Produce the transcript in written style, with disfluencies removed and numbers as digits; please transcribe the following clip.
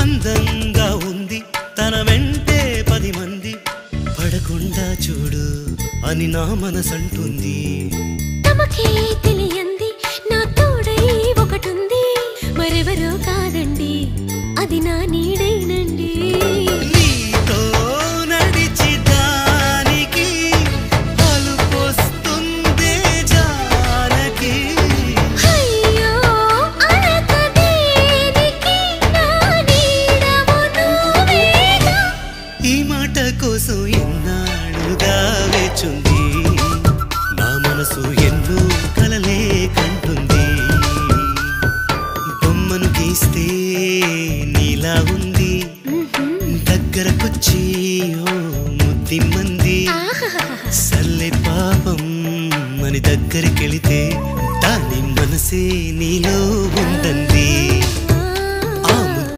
అందంగా ఉంది తన వెంటే 10 మంది పడకుండా చూడు అని నా మనసంటుంది తమకే తెలియంది నా తోడై ఒకటుంది మరెవరో కాదండి అది నా నీడైనండి నీతో నడిచి దానికి అలుపొస్తుందే జానకి అయ్యో అనకదేనికి నా నీడవు నువ్వేగా ఈ మాట కోసం ఎన్నాళ్ళుగా వేచుంది నా మనసు ఎన్నో కలలే కంటుంది బొమ్మను గీస్తే నీలా ఉంది దగ్గరకొచ్చి ఓ ముద్దిమ్మంది సల్లే పాపం అని దగ్గరికెళితే దాని మనసే నీలో ఉందంది